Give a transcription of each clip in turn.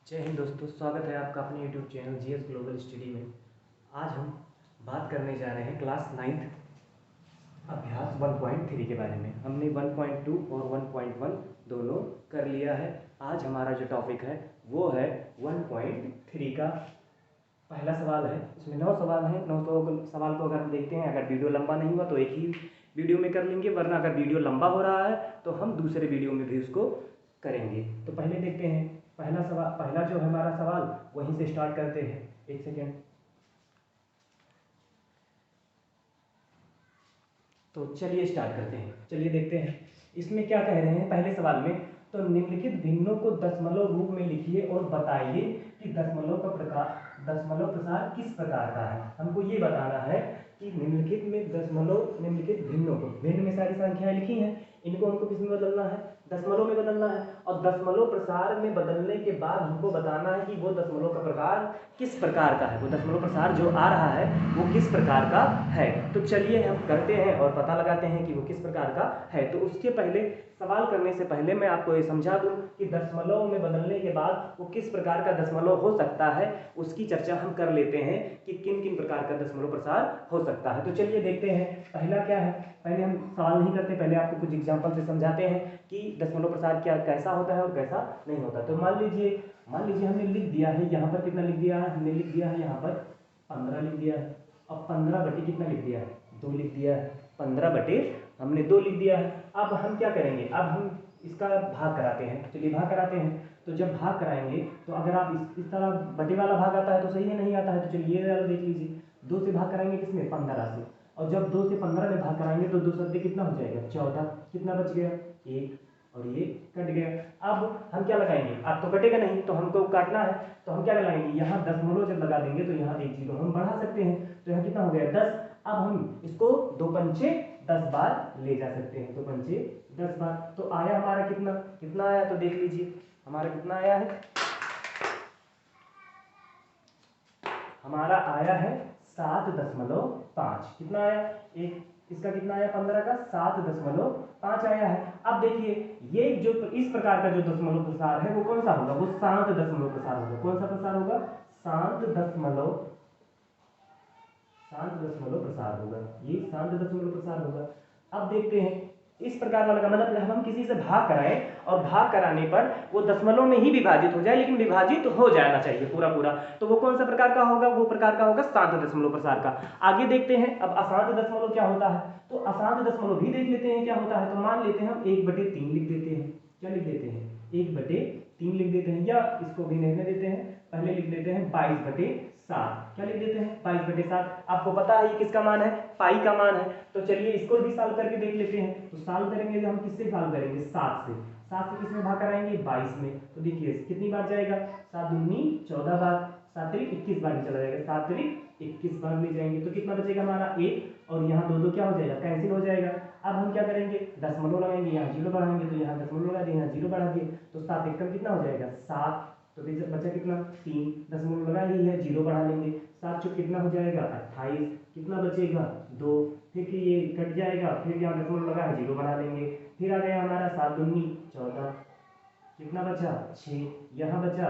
जय हिंद दोस्तों, स्वागत है आपका अपने YouTube channel GS global study में। आज हम बात करने जा रहे हैं क्लास 9th अभ्यास 1.3 के बारे में। हमने 1.2 और 1.1 दोनों कर लिया है। आज हमारा जो टॉपिक है वो है 1.3 का पहला सवाल है। इसमें 9 सवाल हैं। 9 सवाल को अगर हम देखते हैं, अगर वीडियो लंबा नहीं हुआ तो एक ही वीडियो में कर लेंगे, वरना अगर वीडियो लंबा हो रहा है तो हम दूसरे वीडियो में भी उसको करेंगे। तो पहले देखते हैं पहला सवाल। पहला जो है हमारा सवाल, वहीं से स्टार्ट करते हैं। एक सेकेंड। तो चलिए स्टार्ट करते हैं। चलिए देखते हैं इसमें क्या कह रहे हैं पहले सवाल में। तो निम्नलिखित भिन्नों को दशमलव रूप में लिखिए और बताइए कि दशमलव प्रसार किस प्रकार का है। हमको ये बताना है कि निम्नलिखित भिन्नों को, भिन्न में सारी संख्याएं लिखी हैं, इनको हमको किस में बदलना है? दशमलव में बदलना है। और दशमलव प्रसार में बदलने के बाद हमको बताना है कि वो दशमलव का प्रकार किस प्रकार का है, वो दशमलव प्रसार जो आ रहा है वो किस प्रकार का है। तो चलिए हम करते हैं और पता लगाते हैं कि वो किस प्रकार का है। तो उसके पहले, सवाल करने से पहले मैं आपको ये समझा दूं कि दशमलव में बदलने के बाद वो किस प्रकार का दशमलव हो सकता है, उसकी चर्चा हम कर लेते हैं कि किन किन प्रकार का दशमलव प्रसार हो सकता है। तो चलिए देखते हैं पहला क्या है। पहले हम सवाल नहीं करते, पहले आपको कुछ एग्जाम्पल से समझाते हैं कि दशमलव प्रसार क्या कैसा होता है और कैसा नहीं होता। तो मान लीजिए हमने लिख दिया है यहाँ पर, कितना लिख दिया है? हमने लिख दिया है यहाँ पर 15 लिख दिया है। अब 15 बटे कितना लिख दिया है? 2 लिख दिया है। 15 बटे हमने 2 लिख दिया है। अब हम क्या करेंगे? अब हम इसका भाग कराते हैं। चलिए भाग कराते हैं। तो जब भाग कराएंगे तो अगर आप इस तरह बटे वाला भाग आता है तो सही है, नहीं आता है तो चलिए ये वाला देख लीजिए। 2 से भाग कराएंगे किसमें? 15 से। और जब 2 से 15 में भाग कराएंगे तो 2 सत्ते कितना हो जाएगा? 14। कितना बच गया? 1। और ये कट गया। अब हम क्या लगाएंगे? अब तो कटेगा नहीं, तो हमको काटना है। तो हम क्या लगाएंगे? यहाँ दशमलव जब लगा देंगे तो यहाँ एक जीरो हम बढ़ा सकते हैं। तो यहाँ कितना हो गया? 10। अब हम इसको 2 पंचे 10 बार ले जा सकते हैं। 2 पंचे 10 बार। तो आया हमारा कितना आया? तो देख लीजिए हमारा कितना आया है। हमारा आया है 7.5। कितना आया? एक इसका कितना आया? 15 का 7.5 आया है। अब देखिए ये जो इस प्रकार का जो दशमलव प्रसार है वो कौन सा होगा? वो शांत दशमलव प्रसार होगा। कौन सा प्रसार होगा? शांत दशमलव प्रसार होगा। ये शांत दशमलव प्रसार होगा। अब देखते हैं इस प्रकार वाला का मतलब जब हम किसी से भाग कराएं और भाग कराने पर वो दशमलव में ही विभाजित हो जाए, लेकिन विभाजित हो जाना चाहिए पूरा पूरा, तो वो कौन सा प्रकार का होगा? वो प्रकार का होगा शांत दशमलव प्रसार का। आगे देखते हैं अब अशांत दशमलव क्या होता है। तो अशांत दशमलव भी देख लेते हैं क्या होता है। तो मान लेते हैं हम 1/3 लिख देते हैं। क्या लिख देते हैं? 1/3 लिख देते हैं, या इसको भी नहीं देते हैं, पहले लिख देते हैं 22/7। क्या लिख देते हैं? 22/7। आपको पता है ये किसका मान है? पाई का मान है। तो चलिए इसको भी सॉल्व करके देख लेते हैं। तो सॉल्व करेंगे तो हम किससे सॉल्व करेंगे? 7 से। 7 से किसमें भाग कराएंगे? 22 में। तो देखिए कितनी बार जाएगा? 7 दूनी 14 बार, 7 त्रिक 21 बार में चला जाएगा। 7 त्रिक 21 बार ले जाएंगे तो कितना बचेगा हमारा? 1। और यहाँ 2 क्या हो जाएगा? कैंसिल हो जाएगा। अब हम क्या करेंगे? दशमलव लगाएंगे, यहाँ 0 बढ़ाएंगे, तो यहाँ दशमलव लगा दिए, यहाँ 0 बढ़ा दिए, तो 7 एकम कितना हो जाएगा? 7। तो बचा कितना? 3। दशमलव लगा ही है, 0 बढ़ा लेंगे, 7 चौक कितना हो जाएगा? 28। कितना बचेगा? 2। फिर ये कट जाएगा, फिर यहाँ दशमलव लगा है, 0 बढ़ा लेंगे, फिर आ गया हमारा 7 दूनी 14। कितना बचा? 6। यहाँ बचा,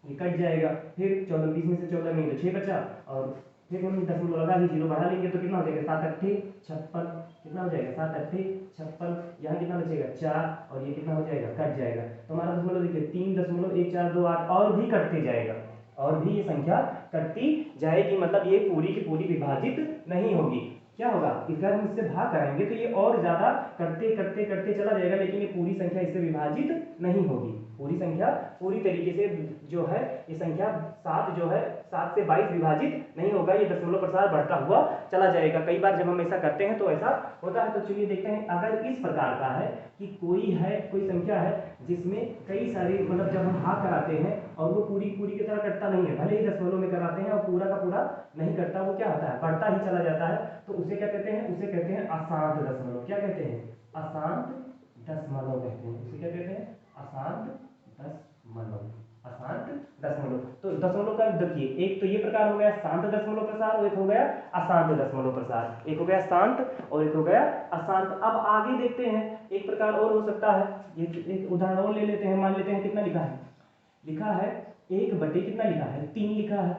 ये कट जाएगा, फिर 14 20 में से 14 नहीं तो 6 बचा, और फिर हम दशमलव लगा ही 0 बढ़ा लेंगे, तो कितना हो जाएगा? 7 अट्ठे 56। कितना हो जाएगा? 7 अट्ठे 56। यहाँ कितना बचेगा? 4। और ये कितना हो जाएगा? कट जाएगा। तो हमारा दशमलव देखिए 3.1428 और भी कटते जाएगा, और भी ये संख्या कटती जाएगी, मतलब ये पूरी की पूरी विभाजित नहीं होगी। क्या होगा? अगर हम इससे भाग कराएंगे तो ये और ज्यादा करते करते करते चला जाएगा, लेकिन ये पूरी संख्या इससे विभाजित नहीं होगी। पूरी संख्या पूरी तरीके से जो है ये संख्या 7 जो है 7 से 22 विभाजित नहीं होगा, ये दशमलव प्रसार बढ़ता हुआ चला जाएगा। कई बार जब हम ऐसा करते हैं तो ऐसा होता है। तो चलिए देखते हैं, अगर इस प्रकार का है कि कोई संख्या है जिसमें कई सारी, मतलब जब हम भाग कराते हैं और वो पूरी पूरी की तरह कटता नहीं है, भले ही दशमलव में कराते हैं और पूरा का पूरा नहीं कटता, वो क्या होता है? बढ़ता ही चला जाता है। तो उसे क्या कहते हैं? उसे कहते हैं अशांत दशमलव। क्या कहते हैं? अशांत दशमलव कहते हैं। उसे क्या कहते हैं? अशांत दशमलव। अशांत दशमलव। तो दशमलव का देखिए, एक तो ये प्रकार हो गया शांत दशमलव प्रसार, और एक हो गया अशांत दशमलव प्रसार। एक हो गया शांत और एक हो गया अशांत। अब आगे देखते हैं, एक प्रकार और हो सकता है। ये एक उदाहरण और ले लेते हैं। मान लेते हैं कितना लिखा है? लिखा है 1/, कितना लिखा है 3 लिखा है,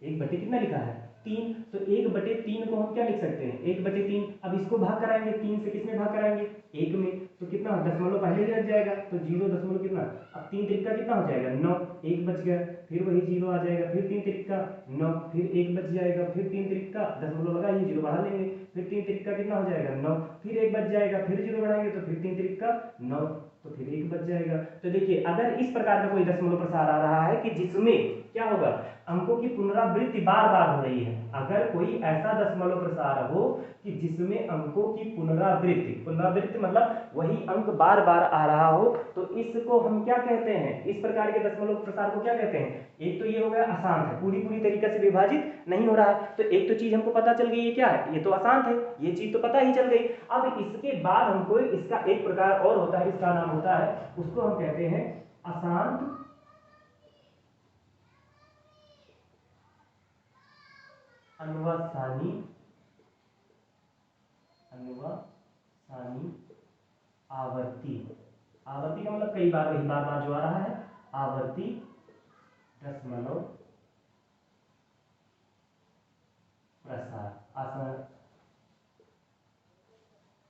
1/, कितना लिखा है 3। तो 1/3 को हम क्या लिख सकते हैं 1/3। अब इसको भाग कराएंगे 3 से, किसमें भाग कराएंगे 1 में, तो कितना दशमलव पहले ही लग जाएगा, तो 0 दशमलव कितना, अब 3 तिरिका कितना हो जाएगा 9, 1 बच गया, फिर वही 0 आ जाएगा, फिर 3 तिरिका 9, फिर 1 बच जाएगा, फिर 3 तिरिका दशमलव लगा, ये 0 बढ़ा लेंगे, फिर 3 तिरिका कितना हो जाएगा 9, फिर 1 बच जाएगा, फिर 0 बढ़ाएंगे तो फिर 3 तिरिका 9, तो फिर 1 बच जाएगा। तो देखिए अगर इस प्रकार का कोई दशमलव प्रसार आ रहा है कि जिसमें क्या होगा, अंकों की पुनरावृत्ति बार बार हो रही है, अगर कोई ऐसा दशमलव प्रसार हो कि जिसमें अंकों की पुनरावृत्ति, पुनरावृत्ति मतलब वही अंक बार बार आ रहा हो, तो इसको हम क्या कहते हैं, इस प्रकार के दशमलव प्रसार को क्या कहते हैं। एक तो ये हो गया अशांत है, पूरी पूरी तरीके से विभाजित नहीं हो रहा है, तो एक तो चीज हमको पता चल गई, ये क्या है, ये तो अशांत है, ये चीज तो पता ही चल गई। अब इसके बाद हमको इसका एक प्रकार और होता है, इसका नाम होता है, उसको हम कहते हैं अशांत अनुवासानी, अनुवासानी आवर्ती। आवर्ती का मतलब कई बार, वही बार बार जो आ रहा है, आवर्ती दशमलव प्रसार,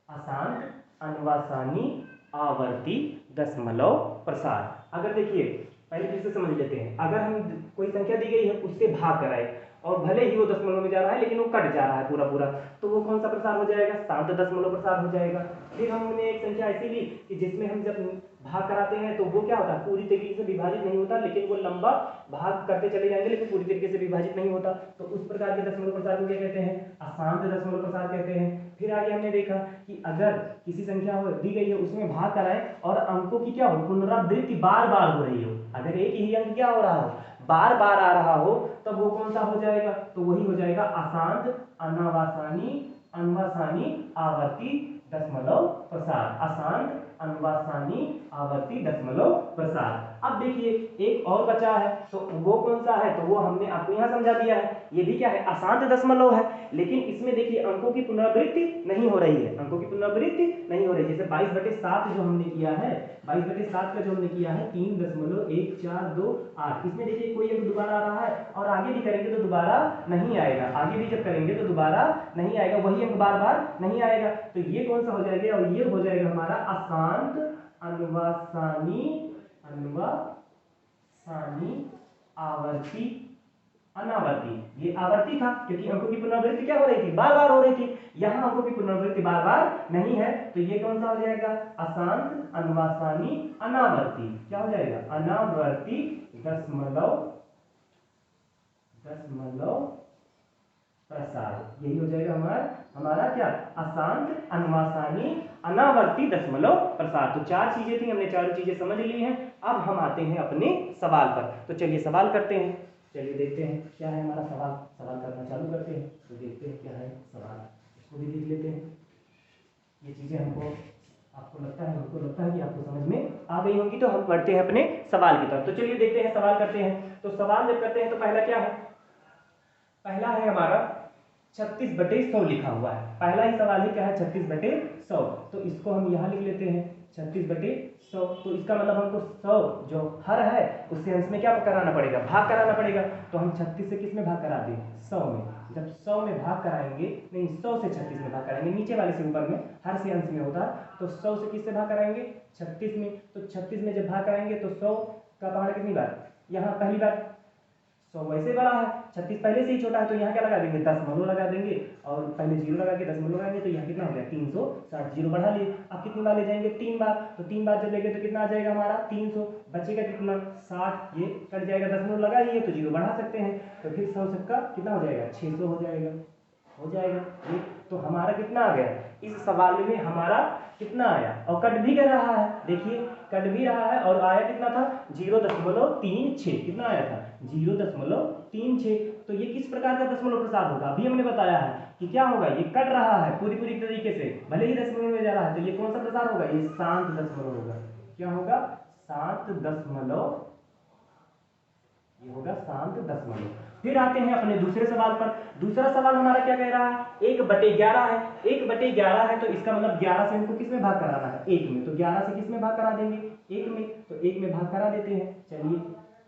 अशांत अनुवासानी आवर्ती दशमलव प्रसार। अगर देखिए पहले फिर से समझ लेते हैं, अगर हम कोई संख्या दी गई है उससे भाग कराए और भले ही वो दशमलव में जा रहा है लेकिन वो कट जा रहा है पूरा पूरा, तो वो कौन सा प्रसार हो जाएगा, शांत दशमलव प्रसार हो जाएगा। फिर हमने एक संख्या ऐसी ली कि जिसमें हम जब भाग कराते हैं तो वो क्या होता है, पूरी तरीके से विभाजित नहीं होता, लेकिन वो लंबा भाग करते चले जाएंगे लेकिन पूरी तरीके से विभाजित नहीं होता, तो उस प्रकार के दशमलव प्रसार को क्या कहते हैं, अशांत दशमलव प्रसार कहते हैं। फिर आगे हमने देखा कि अगर किसी संख्या दी गई है उसमें भाग कराएं और अंकों की क्या हो, पुनरावृत्ति बार बार हो रही हो, अगर एक ही अंक क्या हो रहा हो, बार बार आ रहा हो, तब वो कौन सा हो जाएगा, तो वही हो जाएगा अशांत अनुवासानी, अनुवासानी आवर्ती दशमलव प्रसार, अशांत अनुवासानी आवर्ती दशमलव प्रसार। अब देखिए एक और बचा है, तो वो कौन सा है, तो वो हमने आपको यहाँ समझा दिया है, ये भी क्या है, अशांत दशमलव है, लेकिन इसमें देखिए अंकों की पुनरावृत्ति नहीं हो रही है, अंकों की पुनरावृत्ति नहीं हो रही। जैसे 22/7 जो हमने किया है, 22/7 का जो हमने किया है 3.1428, इसमें देखिए कोई अंक दोबारा आ रहा है और आगे भी करेंगे तो दोबारा नहीं आएगा, आगे भी जब करेंगे तो दोबारा नहीं आएगा, वही अंक बार बार नहीं आएगा, तो ये कौन सा हो जाएगा, और ये हो जाएगा हमारा अशांत अनुवासानी, अनुवासानी आवर्ती अनावर्ती। ये आवर्ती था क्योंकि अंकों की पुनरावृत्ति क्या हो रही थी, बार बार हो रही थी, यहाँ अंकों की पुनरावृत्ति बार बार नहीं है, तो ये कौन सा हो जाएगा, अशांत अनुवासानी अनावर्ती, क्या हो जाएगा, अनावर्ती दशमलव प्रसार, यही हो जाएगा हमारा क्या, अशांत अनुवासानी अनावर्ती दशमलव प्रसार। तो 4 चीजें थी, हमने 4 चीजें समझ ली हैं। अब हम आते हैं अपने सवाल पर, तो चलिए सवाल करते हैं, चलिए देखते हैं क्या है हमारा सवाल, सवाल करना चालू करते हैं, तो देखते हैं क्या है सवाल, इसको भी देख लेते हैं। ये चीजें हमको, आपको लगता है, हमको लगता है कि आपको समझ में आ गई होंगी, तो हम बढ़ते हैं अपने सवाल की तरफ। तो चलिए देखते हैं, सवाल करते हैं। तो सवाल जब करते हैं तो पहला क्या है, पहला है हमारा 36/100 लिखा हुआ है, पहला ही सवाल है क्या है, 36/100, तो इसको हम यहाँ लिख लेते हैं 36/100। तो इसका मतलब हमको 100 जो हर है उससे अंश में क्या कराना पड़ेगा, भाग कराना पड़ेगा, तो हम 36 से किस में भाग करा दें, 100 में। जब 100 में भाग कराएंगे, नहीं 100 से 36 में भाग कराएंगे, नीचे वाले से ऊपर में, हर से अंश में होता है, तो 100 से किससे भाग कराएंगे, 36 में, तो 36 में जब भाग कराएंगे तो 100 का पहाड़ कितनी बार, यहाँ पहली बार 100 वैसे बड़ा है, 36 पहले से ही छोटा है, तो यहाँ क्या लगा देंगे, दशमलव लगा देंगे, और पहले 0 लगा के दशमलव लगाएंगे, तो यहाँ कितना हो गया 360, 0 बढ़ा लिए। अब कितनी बार ले जाएंगे, 3 बार, तो 3 बार जब लेंगे तो कितना आ जाएगा हमारा 300, बचेगा कितना 60, ये कट जाएगा, दशमलव लगा ही है तो 0 बढ़ा सकते हैं, तो फिर 100 सबका कितना हो जाएगा 600 हो जाएगा, हो जाएगा ये। तो हमारा कितना आ गया, इस सवाल में हमारा कितना आया, और कट भी कर रहा है, देखिए कट भी रहा है, और आया कितना था 0.36, कितना आया था 0.36। तो ये किस प्रकार का दशमलव प्रसार होगा, अभी हमने बताया है कि क्या होगा, ये कट रहा है पूरी पूरी तरीके से, भले ही दशमलव में जा रहा है, तो ये कौन सा प्रसार होगा, ये शांत दशमलव होगा, क्या होगा, शांत दशमलव, ये होगा शांत दशमलव। फिर आते हैं अपने दूसरे सवाल पर। दूसरा सवाल हमारा क्या कह रहा है, 1/11 है। 1/11 है तो इसका मतलब 11 से हमको किस में भाग कराना है, 1 में। तो 11 से किस में भाग करा देंगे, 1 में। तो 1 में भाग करा देते हैं। चलिए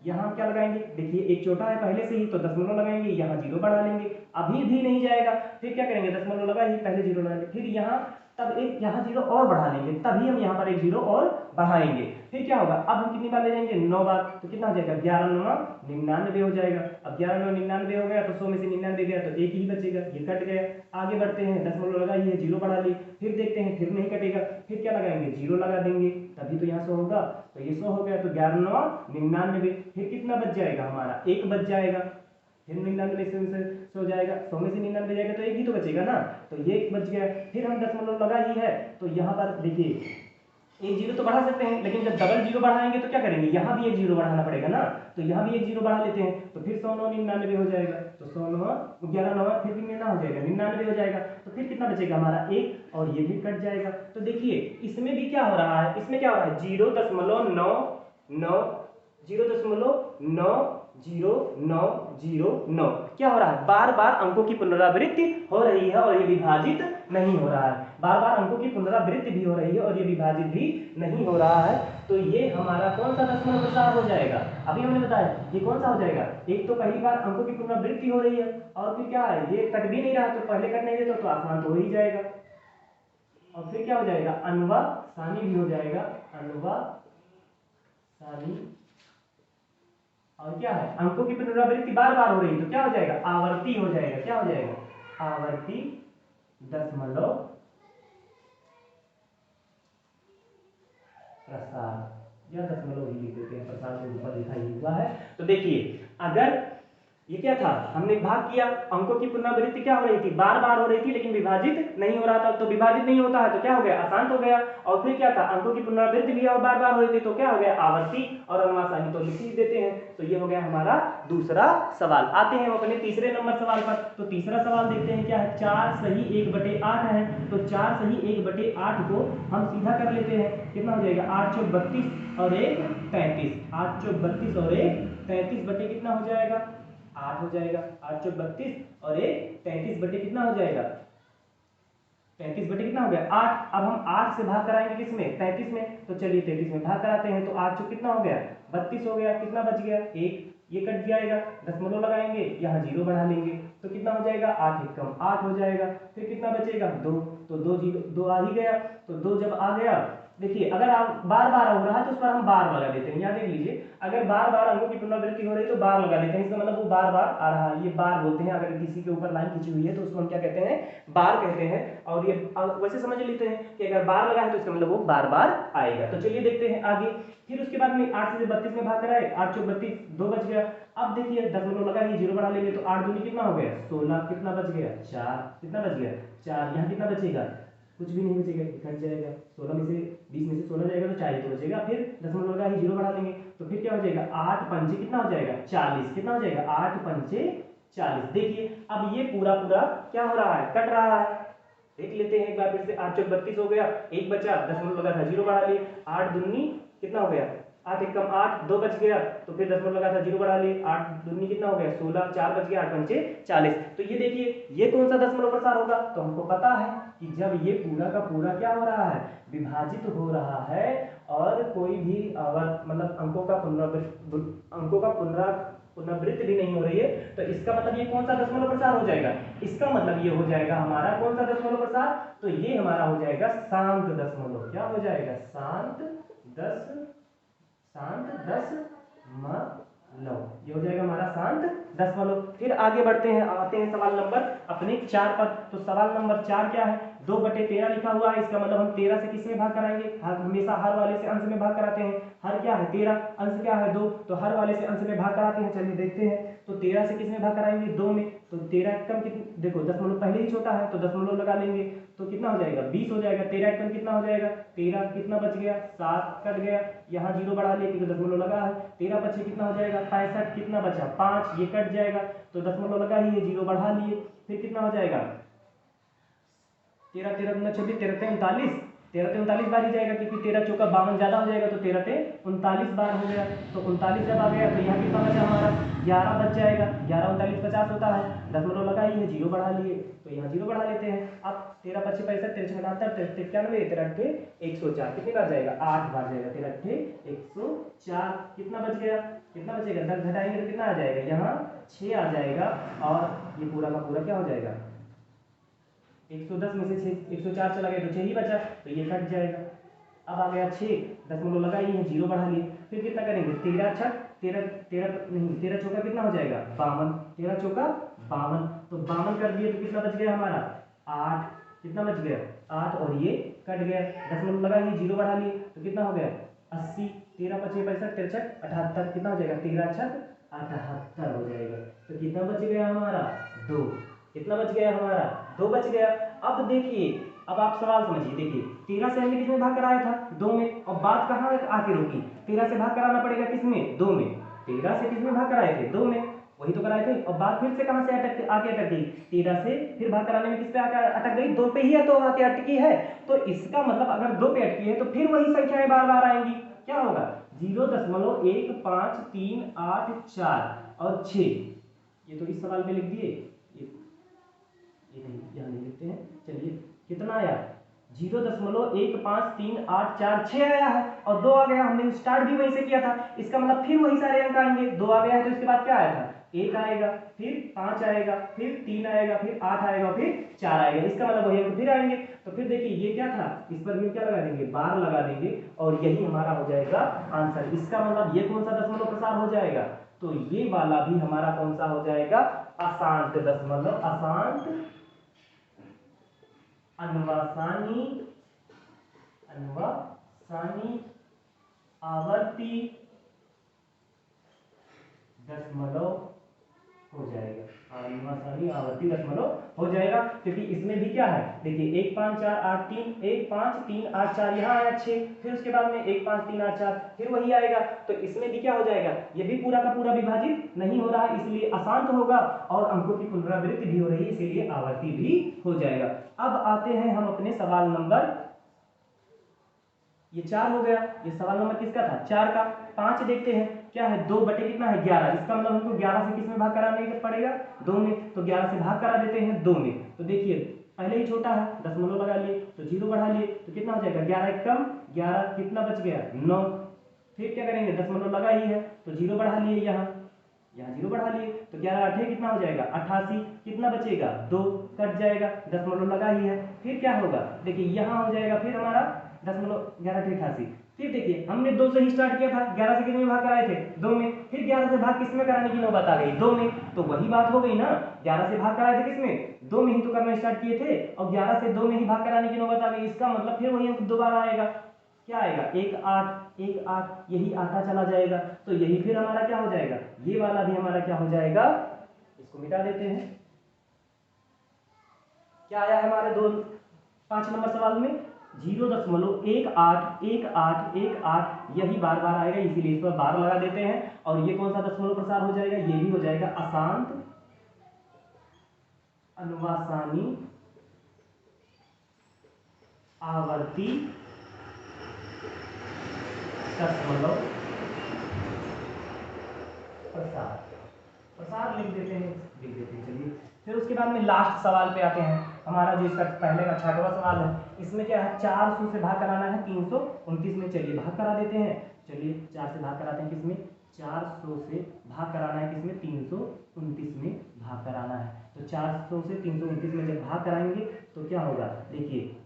यहाँ हम क्या लगाएंगे, देखिए एक छोटा है पहले से ही, तो दशमलव लगाएंगे, यहाँ 0 बढ़ा लेंगे। अभी भी नहीं जाएगा, फिर क्या करेंगे, दशमलव लगा ही, पहले 0 लगाएंगे, फिर यहाँ तब एक यहाँ 0 और बढ़ा लेंगे, तभी हम यहाँ पर एक 0 और बढ़ाएंगे। फिर क्या होगा, अब हम कितनी बार ले जाएंगे, 9 बार। तो कितना हो जाएगा, 11 9 99 हो जाएगा। अब 11 9 99 हो गया, तो 100 में से 99 गया तो एक ही बचेगा, ये कट गया। आगे बढ़ते हैं, दशमलव लगाइए, 0 बढ़ा ली, फिर देखते हैं, फिर नहीं कटेगा, फिर क्या लगाएंगे, 0 लगा देंगे, तभी तो यहाँ 100 होगा। तो ये 100 हो गया, तो 11 9 99। फिर कितना बच जाएगा हमारा, 1 बच जाएगा। फिर 99 से 100 जाएगा, 100 में से 99 जाएगा तो एक ही तो बचेगा ना, तो ये 1 बच गया। फिर हम दशमलव लगा ही है, तो यहाँ पर देखिए एक 0 तो बढ़ा सकते हैं, लेकिन जब डबल 0 बढ़ाएंगे तो क्या करेंगे, यहाँ भी एक 0 बढ़ाना पड़ेगा ना, तो यहाँ भी एक 0 बढ़ा लेते हैं। तो फिर 100 9 99 हो जाएगा, तो 100 9 11 9 फिर कितना हो जाएगा, 99 हो जाएगा। तो फिर कितना बचेगा हमारा, 1, और ये भी कट जाएगा। तो देखिए इसमें भी क्या हो रहा है, इसमें क्या हो रहा है, 0.999 0.90909 क्या हो रहा है, बार बार अंकों की पुनरावृत्ति हो रही है और ये विभाजित नहीं हो रहा है। बार बार अंकों की पुनरावृत्ति भी हो रही है और ये विभाजित भी नहीं हो रहा है। तो ये हमारा कौन सा दशमलव प्रसार हो जाएगा, अभी हमने बताया ये कौन सा हो जाएगा, एक तो पहली बार अंकों की पुनरावृत्ति हो रही है, और फिर क्या है, ये कट भी नहीं रहा, तो पहले कट नहीं देते तो आसान तो हो ही जाएगा। और फिर क्या हो जाएगा, अनुवासानी भी हो जाएगा, अनुवासानी। और क्या है, अंकों की पुनरावृत्ति बार बार हो रही है, तो क्या हो जाएगा, आवर्ती हो जाएगा। क्या हो जाएगा, आवर्ती दशमलव प्रसार, या दशमलव ही लिख देते हैं, प्रसार के ऊपर लिखा ही हुआ है। तो देखिए अगर ये क्या था, हमने भाग किया, अंकों की पुनरावृत्ति क्या हो रही थी, बार बार हो रही थी, लेकिन विभाजित नहीं हो रहा था। तो विभाजित नहीं होता है तो क्या हो गया, आसान हो गया। और फिर क्या था, अंकों की पुनरावृत्ति भी और बार बार हो रही थी, तो क्या हो गया, आवर्ती और अनुवासानी, तो लिख ही देते हैं। तो ये हो गया हमारा दूसरा सवाल। आते हैं हम अपने तीसरे नंबर सवाल पर। तो तीसरा सवाल देखते हैं क्या है, 4 सही 1/8 है। तो 4 सही 1/8 को हम सीधा कर लेते हैं, कितना हो जाएगा, 8 चौक 32 और 1 33, 8 चौक 32 और 1 33 बटे कितना हो जाएगा, 8 हो जाएगा। 8 चौक 32 और 1 33 बटे कितना हो जाएगा, 33 बटे कितना हो गया, 8। अब हम 8 से भाग कराएंगे किसमें, 33 में। तो चलिए 33 में भाग कराते हैं। तो 8 चौक कितना हो गया, 32 हो गया, कितना बच गया, 1, ये कट जाएगा, दशमलव लगाएंगे, यहाँ 0 बढ़ा लेंगे, तो कितना हो जाएगा, 8 1 कम 8 हो जाएगा। फिर कितना बचेगा, 2, तो 2 0 2 आ ही गया। तो 2 जब आ गया, देखिए अगर आप बार बार हो रहा है तो उस पर हम बार लगा देते हैं, यहाँ देख लीजिए, अगर बार बार अंकों की पुनरावृत्ति हो रही है तो बार लगा देते हैं, इसका मतलब वो बार बार आ रहा है, ये बार बोलते हैं। अगर किसी के ऊपर लाइन खींची हुई है तो उसको हम क्या कहते हैं, बार कहते हैं। और ये वैसे समझ लेते हैं कि अगर बार लगा है तो इसका मतलब वो बार बार आएगा। तो चलिए देखते हैं आगे। फिर उसके बाद में 8 से 32 में भाग कराए, 8 चौक 32, 2 बच गया। अब देखिए दशमलव लगा ही, 0 बढ़ा लेंगे, तो 8 दूनी कितना हो गया, 16, कितना बच गया, 4, कितना बच गया, 4, यहाँ कितना बचेगा, कुछ भी नहीं बचेगा, कट जाएगा, 16 में से 20 में से 16 जाएगा तो 4 ही तो बचेगा। फिर दशमलव लगा ही, 0 बढ़ा लेंगे, तो फिर क्या हो जाएगा, 8 पंचे कितना हो जाएगा, 40, कितना हो जाएगा, 8 पंचे 40। देखिए अब ये पूरा पूरा क्या हो रहा है, कट रहा है। देख लेते हैं एक बार फिर से, 8 चौक 32 हो गया, 1 बचा, दशमलव लगा था, 0 बढ़ा लिए, 8 दूनी कितना हो गया, 8 1 कम 8, 2 बच गया, तो फिर दशमलव लगा था, 0 बढ़ा लिए, 8 दूनी कितना हो गया, 16, 4 बच गया, 8 पंचे 40। तो ये देखिए ये कौन सा दशमलव प्रसार होगा, तो हमको पता है कि जब ये पूरा का पूरा क्या हो रहा है, विभाजित हो रहा है, और कोई भी मतलब अंकों का पुनरावृत्ति भी नहीं हो रही है, तो इसका मतलब ये कौन सा दशमलव प्रसार हो जाएगा, इसका मतलब ये हो जाएगा हमारा कौन सा दशमलव प्रसार, तो ये हमारा हो जाएगा शांत दशमलव। क्या हो जाएगा, शांत दशमलव, ये हो जाएगा हमारा शांत दशमलव। फिर आगे बढ़ते हैं, आते हैं सवाल नंबर अपने 4 पर। तो सवाल नंबर 4 क्या है, 2/13 लिखा हुआ है, इसका मतलब हम 13 से किसमें भाग कराएंगे, हमेशा हर वाले से अंश में भाग कराते हैं। हर क्या है 13, अंश क्या है 2, तो हर वाले से अंश में भाग कराते हैं। चलिए देखते हैं, तो 13 से किसमें भाग कराएंगे, 2 में। तो 13 कम कितने, देखो दशमलव पहले ही छोटा है तो दशमलव लगा लेंगे, तो कितना हो जाएगा, 20 हो जाएगा। 13 कम कितना हो जाएगा, 13, कितना बच गया, 7 कट गया, यहाँ 0 बढ़ा लिए क्योंकि दशमलव लगा है, 13 बचे कितना हो जाएगा, 65, कितना बचा 5, ये कट जाएगा, तो दशमलव लगा ही है, 0 बढ़ा लिए, फिर कितना हो जाएगा, 13 13 26, 13 39, 13 ते 39 बार ही जाएगा, क्योंकि 13 चौका 52 ज़्यादा हो जाएगा, तो 13 ते 39 बार हो गया। तो 39 जब आ गया तो यहाँ कितना बचा हमारा 11 बच जाएगा। 11 39 50 होता है, दशमलव लगा ही है, जीरो बढ़ा लिए, तो यहाँ जीरो बढ़ा लेते हैं। अब 13 पच्चीस 65 13 78 13 91 13 अट्ठे 104, कितनी बार जाएगा 8 बार जाएगा। 13 अट्ठे 104, कितना बच गया, कितना बचेगा 10 घटाएंगे तो कितना आ जाएगा, यहाँ 6 आ जाएगा, और ये पूरा का पूरा क्या हो जाएगा 110 में से 6 104 चला गया तो 6 ही बचा, तो ये कट जाएगा। अब आ गया 6, दशमलव लगा ही है, जीरो बढ़ा लिए, फिर कितना करेंगे 13 छक 13 13 नहीं 13 चौका कितना हो जाएगा 52, 13 चौका 52, तो 52 कर दिए तो कितना बच गया हमारा 8, कितना बच गया 8, और ये कट गया, दशमलव लगा ही, जीरो बढ़ा लिए तो कितना हो गया 80, 13 पच्चीस 65 13 छक 78, कितना हो जाएगा 13 छक 78 हो जाएगा। तो कितना बच गया हमारा 2, कितना बच गया हमारा 2 बच गया। अब देखिए, अब आप सवाल समझिए, देखिए 13 से हमने किसमें भाग कराया था 2 में, और बात कहाँ आके रुकी, 13 से भाग कराना पड़ेगा किसमें 2 में, 13 से किसमें भाग कराए थे 2 में, वही तो कराए थे, और बात फिर से कहाँ से आके अटक गई 13 से, फिर भाग कराने में किस पे आके अटक गई 2 पे ही है, तो आके अटकी है, तो इसका मतलब अगर 2 पे अटकी है तो फिर वही संख्याएं बार बार आएंगी, क्या होगा 0.1538 और 6, ये तो इस सवाल में लिख दिए, ये नहीं, यहाँ नहीं लिखते हैं, चलिए कितना आया 0.153846 आया है, और 2 आ गया, हमने स्टार्ट भी वहीं से किया था, इसका मतलब फिर वही सारे अंक आएंगे, 2 आ गया है तो इसके बाद क्या आया था 1 आएगा, फिर 5 आएगा, फिर 3 आएगा, फिर 8 आएगा, फिर 4 आएगा, इसका मतलब वही अंक फिर आएंगे। तो फिर देखिए ये क्या था, इस पर भी क्या लगा देंगे बार लगा देंगे, और यही हमारा हो जाएगा आंसर। इसका मतलब ये कौन सा दशमलव प्रसार हो जाएगा, तो ये वाला भी हमारा कौन सा हो जाएगा अशांत दशमलव, अशांत अन्वासानी आवर्ती दशमलव हो जाएगा, अन्वासानी आवर्ती दशमलव हो जाएगा, क्योंकि इसमें भी क्या है देखिए 1 5 4 8 3 1 5 3 8 4 यहाँ आया 6, फिर उसके बाद में 1 5 3 8 4 फिर वही आएगा, तो इसमें भी क्या हो जाएगा, ये भी पूरा का पूरा विभाजित नहीं हो रहा है, इसलिए अशांत होगा, और अंकों की पुनरावृत्ति भी हो रही है, इसीलिए आवर्ती भी हो जाएगा। अब आते हैं हम अपने सवाल नंबर, ये 4 हो गया, ये सवाल नंबर किसका था 4 का। 5 देखते हैं क्या है 2 बटे कितना है 11, इसका मतलब हमको 11 से किसमें भाग कराने पड़ेगा 2 में, तो 11 से भाग करा देते हैं 2 में, तो देखिए पहले ही छोटा है, दशमलव लगा लिए तो 0 बढ़ा लिए, तो कितना हो जाएगा 11 एक कम 11, कितना बच गया 9, फिर क्या करेंगे दशमलव लगा ही है तो 0 बढ़ा लिए, यहाँ 0 बढ़ा लिए, तो 11 8 कितना हो जाएगा 88, कितना बचेगा 2, कट जाएगा, दशमलव लगा ही है, फिर क्या होगा देखिए यहाँ हो जाएगा फिर हमारा दशमलव 11 88, फिर देखिए हमने 2 से ही स्टार्ट किया था, 11 से कितने भाग कराए थे 2 में, फिर 11 से भाग किसमें कराने की नौबत आ गई 2 में, तो वही बात हो गई ना, 11 से भाग कराए थे किसमें 2 में ही तो करना स्टार्ट किए थे, और 11 से 2 में ही भाग कराने की नौबत आ गई, इसका मतलब फिर वही अंक दोबारा आएगा, क्या आएगा 1 8 1 8, यही आता चला जाएगा, तो यही फिर हमारा क्या हो जाएगा, ये वाला भी हमारा क्या हो जाएगा, इसको मिटा देते हैं, क्या आया हमारे 5 नंबर सवाल में 0.181818, यही बार बार आएगा, इसीलिए इस पर बार लगा देते हैं, और ये कौन सा दशमलव प्रसार हो जाएगा, ये भी हो जाएगा अशांत अनुवासानी आवर्ती दशमलव प्रसार लिख देते हैं, चलिए फिर उसके बाद में लास्ट सवाल पे आते हैं, हमारा जो इसका पहले का 6वां सवाल है, इसमें क्या है 400 से भाग कराना है 329 में, चलिए भाग करा देते हैं, चलिए 4 से भाग कराते हैं किसमें 400 से भाग कराना है किसमें 329 में भाग कराना है, तो 400 से 329 में जब भाग कराएंगे तो क्या होगा देखिए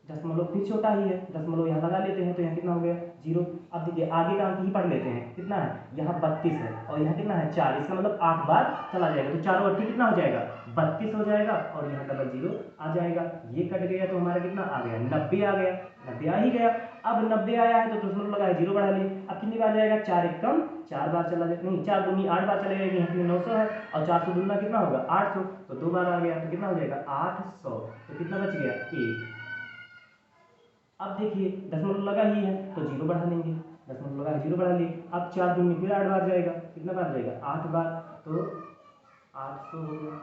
दशमलव फिर छोटा ही है, दशमलव यहाँ लगा लेते हैं, तो यहाँ कितना हो गया 0। अब देखिए आगे का अंक ही पढ़ लेते हैं, कितना है यहाँ 32 है, और यहाँ कितना है 4, इसका मतलब 8 बार चला जाएगा, तो 4 और 8 कितना हो जाएगा 32 हो जाएगा, और यहाँ डबल 0 आ जाएगा, ये कट गया तो हमारा कितना आ गया 90 आ गया, 90 आ ही गया। अब 90 आया है तो दशमलव लगा है 0 बढ़ा लिए, अब कितनी बार जाएगा 4 एक कम 4 बार चला जाएगा, नहीं 4 दूनी 8 बार चले जाएगी, यहाँ 900 है, और 400 दूना कितना होगा 800, तो 2 बार आ गया तो कितना हो जाएगा 800, तो कितना बच गया 1। अब देखिए दशमलव लगा ही है तो 0 बढ़ा लेंगे, दशमलव लगा 0 बढ़ा लिए, अब 4 दूनी फिर 8 बार जाएगा, कितना बार जाएगा 8 बार, तो 800 हो गया,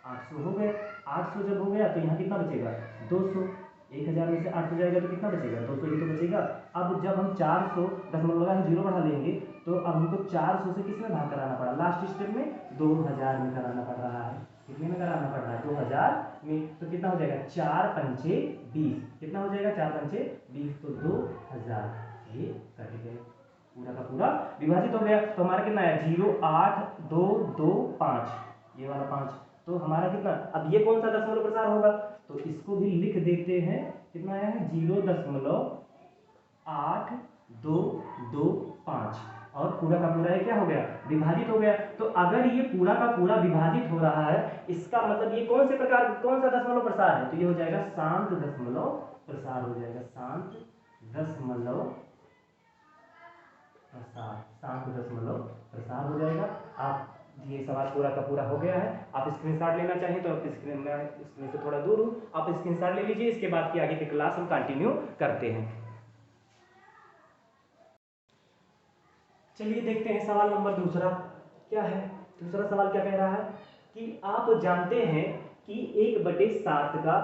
800 हो गया, 800 जब हो गया तो यहाँ कितना बचेगा 200, 1000 में से 800 जाएगा तो कितना बचेगा, 200 ही तो बचेगा। अब जब हम 400 दशमलव लगा जीरो बढ़ा लेंगे तो अब हमको 400 से किस में भाग कराना पड़ा, लास्ट स्टेप में 2000 में कराना पड़ रहा है। कितने में कराना पड़ रहा है, 2000 में। तो कितना हो जाएगा, 4 पंचे 20, कितना हो जाएगा 4 पंचे 20, तो 2000 ये कट गए, पूरा का पूरा विभाजित हो गया। तो हमारा कितना है 0 8 2 2 5, ये वाला 5, तो हमारा कितना, अब ये कौन सा दशमलव प्रसार होगा, तो इसको भी लिख देते हैं, कितना आया है 0.8225, और पूरा का पूरा ये क्या हो गया, विभाजित हो गया। तो अगर ये पूरा का पूरा विभाजित हो रहा है, इसका मतलब ये कौन से प्रकार, कौन सा दशमलव प्रसार है, तो ये हो जाएगा शांत दशमलव प्रसार हो जाएगा, शांत दशमलव प्रसार, शांत दशमलव प्रसार हो जाएगा। आप ये सवाल पूरा का पूरा हो गया है। आप स्क्रीनशॉट लेना चाहें तो स्क्रीन में, इसमें से थोड़ा दूर हूँ, आप स्क्रीनशॉट ले लीजिए। इसके बाद की आगे की क्लास हम कंटिन्यू करते हैं। चलिए देखते हैं सवाल नंबर दूसरा क्या है। दूसरा सवाल क्या कह रहा है कि आप जानते हैं कि 1/7 का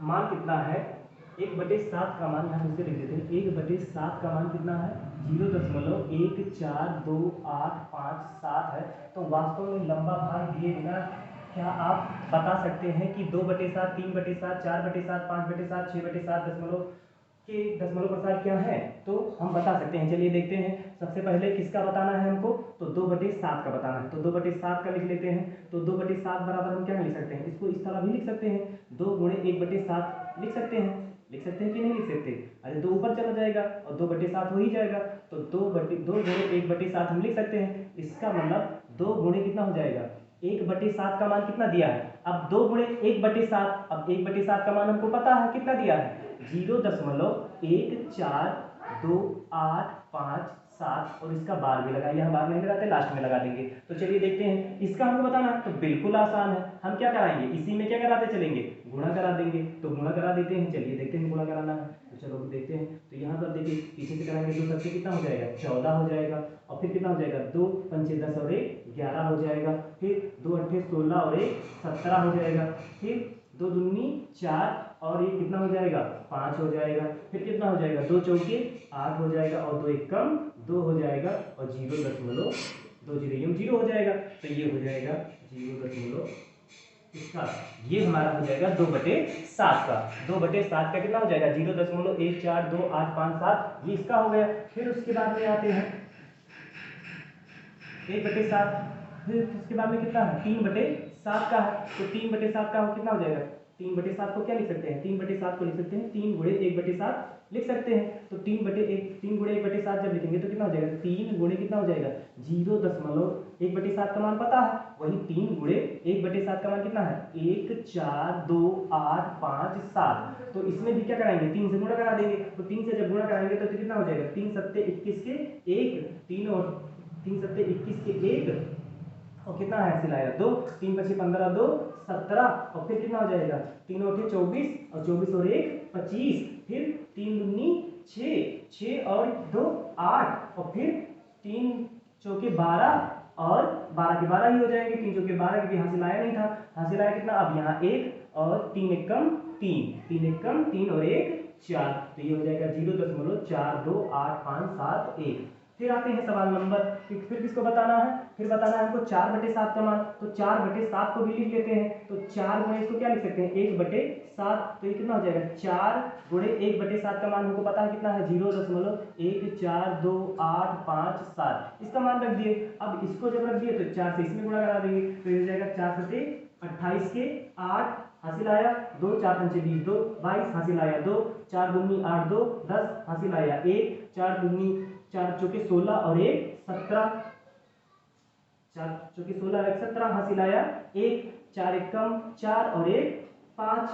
मान कितना है, 1/7 का मान हम इसे लिख देते हैं, 1/7 का मान कितना है 0.14285 है। तो वास्तव में लंबा भाग दिए बिना क्या आप बता सकते हैं कि 2/7, 3/7, 4/7, 5/7, 6/7 दशमलव के दशमलव प्रसार क्या है, तो हम बता सकते हैं। चलिए देखते हैं। सबसे पहले किसका बताना है हमको, तो 2/7 का बताना है, तो 2/7 का लिख लेते हैं। तो 2/7 बराबर हम क्या लिख सकते हैं, इसको इस तरह भी लिख सकते हैं, 2 × 1/7 लिख सकते हैं, लिख सकते हैं कि नहीं लिख सकते, अरे 2 ऊपर चला जाएगा और 2/7 हो ही जाएगा, तो 2 × 1/7 हम लिख सकते हैं। इसका मतलब 2 × कितना हो जाएगा, 1/7 का मान कितना दिया है, अब 2 × 1/7, अब 1/7 का मान हमको पता है कितना दिया है 0.14285 और इसका बार भी लगाइए, हम बार नहीं लगाते, लास्ट में लगा देंगे। तो चलिए देखते हैं, इसका हमको बताना है तो बिल्कुल आसान है। हम क्या कराएंगे, इसी में क्या कराते चलेंगे, गुणा करा देंगे, तो गुणा करा देते हैं। चलिए देखते हैं गुणा कराना है, तो चलो देखते हैं। तो यहाँ पर देखिए पीछे से कराएंगे तो सबसे कितना हो जाएगा 14 हो जाएगा, और फिर कितना हो जाएगा 2 पंचे 10 और 1 11 हो जाएगा, फिर 2 अट्ठे 16 और 1 17 हो जाएगा, फिर 2 दूनी 4 और ये कितना हो जाएगा 5 हो जाएगा, फिर कितना हो जाएगा 2 चौके 8 हो जाएगा, और 2 एक कम 2 हो जाएगा, और 0.20 हो जाएगा। तो ये हो जाएगा 0. इसका ये हमारा हो जाएगा 2/7 का, 2/7 का कितना हो जाएगा 0.1428557, ये इसका हो गया। फिर उसके बाद में आते हैं 1/7, फिर उसके बाद में कितना है 3/7 का है, तो 3/7 का कितना हो जाएगा, 3/7 को क्या लिख सकते हैं, 3/7 को लिख सकते हैं 3 × 1/7 लिख सकते हैं। तो 3 × 1/7 जब लिखेंगे तो कितना हो जाएगा 3 × कितना हो जाएगा 0.1/7 का मान पता है, वही 3 × 1/7 का मान कितना है 1428557। तो इसमें भी क्या कराएंगे 3 से गुणा करा देंगे, तो 3 से जब गुणा कराएंगे तो कितना हो जाएगा 3 सत्ते 21 के 1, 3 और 3 सत्ते 21 के 1, और कितना है हासिल आएगा 2, 3 × 15 2 17, और फिर कितना हो जाएगा 3 और 24 और 24 और 1 25, फिर 3 दूनी 6 6 और 2 8, और फिर 3 चौके 12 और 12 के 12 ही हो जाएंगे, 3 चौके 12 क्योंकि हासिल आया नहीं था, हासिल आया कितना अब यहाँ 1 और 3 एक कम 3, 3 एक कम 3 और 1 4, तो ये हो जाएगा 0.42857 फिर आते हैं सवाल नंबर, फिर किसको बताना है, फिर बताना है हमको 4/7 का मान, तो 4/7 को भी लिख लेते हैं। तो 4 × इसको क्या लिख सकते हैं 1/7, तो ये कितना हो जाएगा 4 × 1/7 का मान हमको पता है कितना है 0.1428557, इसका मान रख दिए। अब इसको जब रख दिए तो 4 से इसमें गुणा करा देंगे, तो ये हो जाएगा 4 सत्ते 28 के 8 हासिल आया 2, 4 पंचे 20 2 22 हासिल आया 2, 4 दूनी 8 2 10 हासिल आया 1, 4 दूनी 4 चौके 16 और 1 17, 4 चौके 16 और 1 17 हासिल आया 1, 4 एक कम 4 और 1 5,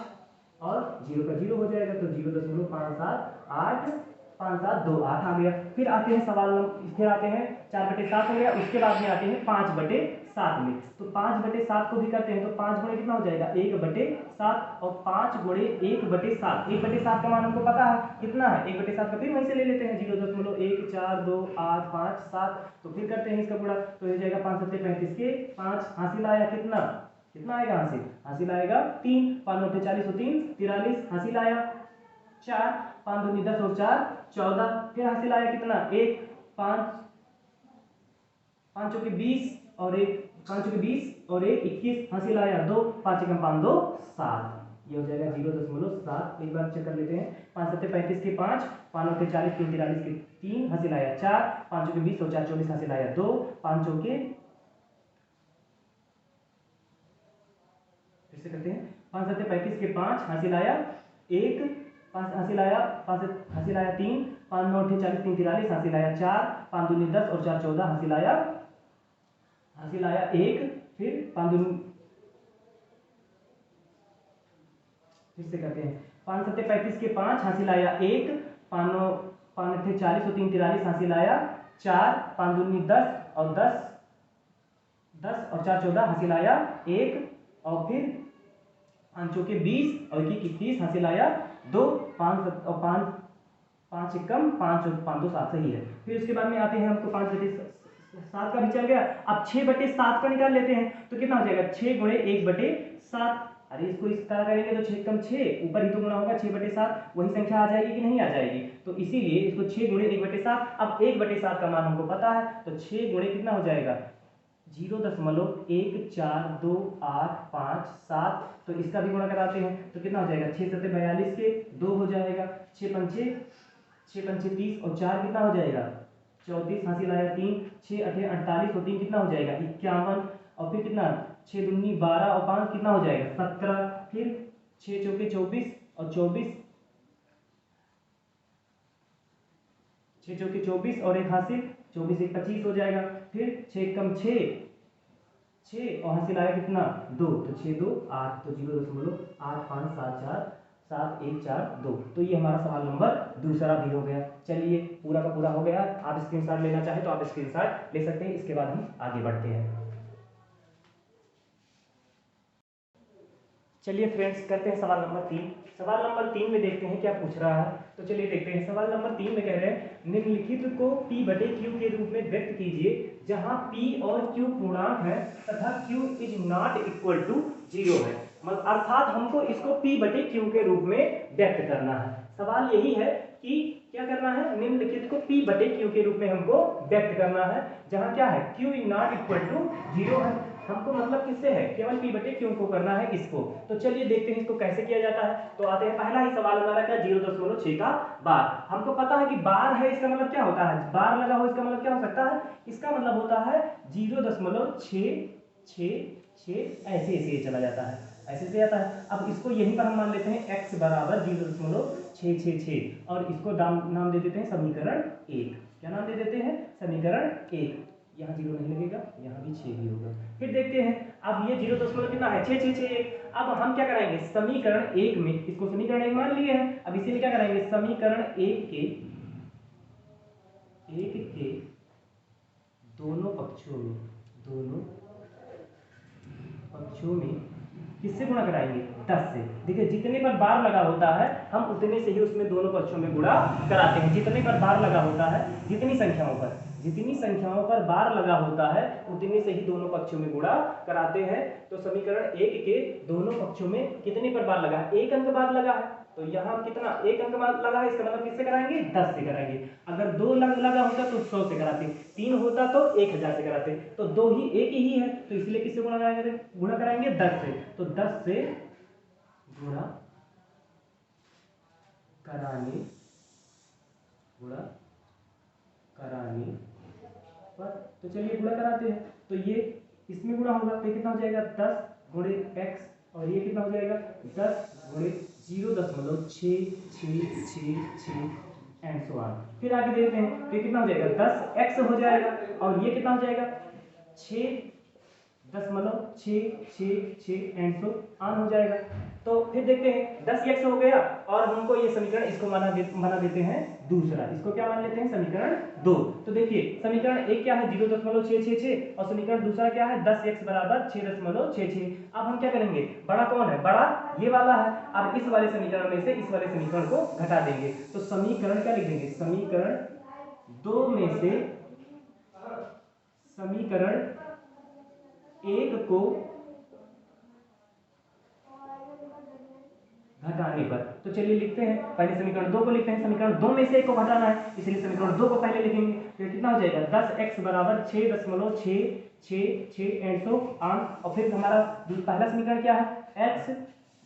और 0 का 0 हो जाएगा, तो 0.57858 आ गया। फिर आते हैं सवाल फिर आते हैं 4/7 हो गया, उसके बाद में आते हैं 5/7 में। तो 5/7 को भी करते हैं, तो 5 × कितना हो जाएगा 1/7, और 5 × 1/7, 1/7 का मान हमको पता है कितना है 1/7 का, फिर वहीं से ले लेते हैं 0.1428557, तो फिर करते हैं इसका गुणा, तो हो जाएगा 5 सत्ते 35 के 5 हासिल आया कितना, कितना आएगा हासिल, हासिल आएगा 3, 5 × 9 = 40 और 3 43 हासिल आया 4, 5 दूनी 10 और 4 14, फिर हासिल आया कितना 1, 5 5 चौके 20 और 1 5 चौके 20 और 1 21, हासिल आया 2, 5 एकम 5 2 7, ये हो जाएगा 0.7। एक बार चेक कर लेते हैं, 5 7 35 के 5, 5 9 40, 3 43 के 3, हासिल आया 4, 5 चौके 20 और 4 24, हासिल आया 2, 5 चौके फिर से करते हैं, 5 7 35 के 5, हासिल आया 1, 5 हासिल आया 5 हासिल आया 3, 5 9 40, 3 43, हासिल आया 4, 5 दूनी 10 और 4 14, हासिल आया 1, फिर 5 दूनी फिर से करते हैं, 5 7 35 के 5, हासिल आया 1, 5 9 40 और 3 43, हासिल आया 4, 5 दूनी 10 और 10 और 4 14, हासिल आया 1, और फिर 5 चौके 20 और 1 21, हासिल आया 2, 5 और 5 5 एकम 5 और 5 2 7, सही है। फिर उसके बाद में आते हैं, हमको 5/7 का भी चल गया। अब 6/7 का निकाल लेते हैं, तो कितना हो जाएगा 6 गुणे 1/7। अरे इसको इस तरह करेंगे तो 6 एकम 6, ऊपर ही तो गुणा होगा 6/7, वही संख्या आ जाएगी कि नहीं आ जाएगी, तो इसीलिए इसको 6 गुणे 1/7। अब 1/7 का मान हमको पता है, तो 6 गुणे कितना हो जाएगा 0.14285 तो इसका भी गुणा कराते हैं, तो कितना हो जाएगा 6 7 42 के 2 हो जाएगा, 6 पंचे 30 और 4 कितना हो जाएगा 34, हासिल आया 3, 6 8 48 और 3 कितना हो जाएगा 51, और फिर कितना 6 दूनी 12 और 5 कितना हो जाएगा 17, फिर 6 चौके 24 और 24, 6 चौके 24 और एक हासिल 24 1 25 हो जाएगा, फिर 6 एकम 6 और हासिल आया कितना 2, तो 6 2 8, तो 0.8574 7 1 4 2, तो ये हमारा सवाल नंबर दूसरा भी हो गया। चलिए पूरा का पूरा हो गया। आप स्क्रीनशॉट लेना चाहे तो आप स्क्रीनशॉट ले सकते हैं। इसके बाद हम आगे बढ़ते हैं। चलिए फ्रेंड्स करते हैं सवाल नंबर 3। सवाल नंबर 3 में देखते हैं क्या पूछ रहा है, तो चलिए देखते हैं। सवाल नंबर 3 में कह रहे हैं निम्नलिखित को P/Q के रूप में व्यक्त कीजिए जहां P और Q पूर्णांक है तथा Q is not equal to 0 है। मतलब अर्थात हमको इसको P/Q के रूप में व्यक्त करना है। सवाल यही है कि क्या करना है, निम्नलिखित को P/Q के रूप में हमको व्यक्त करना है जहां क्या है Q is not equal to 0 है। हमको मतलब किससे है, केवल P/Q को करना है इसको। तो चलिए देखते हैं इसको कैसे किया जाता है। तो आते हैं, पहला ही सवाल हमारा क्या 0.6 का बार। हमको पता है कि बार है, इसका मतलब क्या होता है, बार लगा हो इसका मतलब क्या हो सकता है, इसका मतलब होता है 0.666 ऐसे ऐसे चला जाता है, ऐसे से आता है। अब इसको यहीं पर हम मान लेते हैं x बराबर 0.666 और इसको नाम दे देते हैं समीकरण 1। क्या नाम दे देते हैं, समीकरण 1। यहाँ 0 नहीं लगेगा, यहाँ भी 6 भी होगा। फिर देखते हैं, अब ये 0 कितना है 6 6 6। अब हम क्या कराएंगे, समीकरण 1 में, इसको समीकरण 1 मान लिए हैं, अब इसी में क्या कराएंगे, समीकरण 1 के दोनों पक्षों में किससे गुणा कराएंगे, 10 से। देखिए जितने पर बार लगा होता है हम उतने से ही उसमें दोनों पक्षों में गुणा कराते हैं। जितने पर बार लगा होता है, जितनी संख्याओं पर बार लगा होता है उतने से ही दोनों पक्षों में गुणा कराते हैं। तो समीकरण 1 के दोनों पक्षों में कितने पर बार लगा है, 1 अंक बार लगा है, तो यहाँ कितना 1 अंक बार लगा है, इसका मतलब किससे कराएंगे 10 से कराएंगे। अगर 2 लगा होता तो 100 से कराते, 3 होता तो 1000 से कराते, तो 2 ही एक ही है, तो इसलिए किससे गुणा कराएंगे 10 से। तो 10 से गुणा कराने पर, तो चलिए गुणा कराते हैं। तो ये इसमें गुणा होगा तो कितना हो जाएगा 10 गुणे x, और ये कितना हो जाएगा 10 गुणे 0.666 एंड सो ऑन। फिर आगे देखते हैं तो कितना हो जाएगा 10x हो जाएगा, और ये कितना हो जाएगा 6.666 एंड सो ऑन हो जाएगा। तो फिर देखते हैं 10x हो गया, और हमको ये समीकरण इसको बना देते हैं दूसरा, इसको क्या मान लेते हैं समीकरण 2। तो देखिए समीकरण 1 क्या है 0.666 और समीकरण दूसरा क्या है 10x बराबर 6.66। अब हम क्या करेंगे, बड़ा कौन है, बड़ा ये वाला है। अब इस वाले समीकरण में से इस वाले समीकरण को घटा देंगे, तो समीकरण क्या लिख देंगे, समीकरण 2 में से समीकरण 1 को घटाने पर। तो चलिए लिखते हैं, पहले समीकरण 2 को लिखते हैं। समीकरण 2 में से 1 को घटाना है, इसलिए समीकरण 2 को पहले लिखेंगे। तो कितना हो जाएगा 10x बराबर 6.666 एंड सो ऑन। और फिर हमारा पहला समीकरण क्या है, x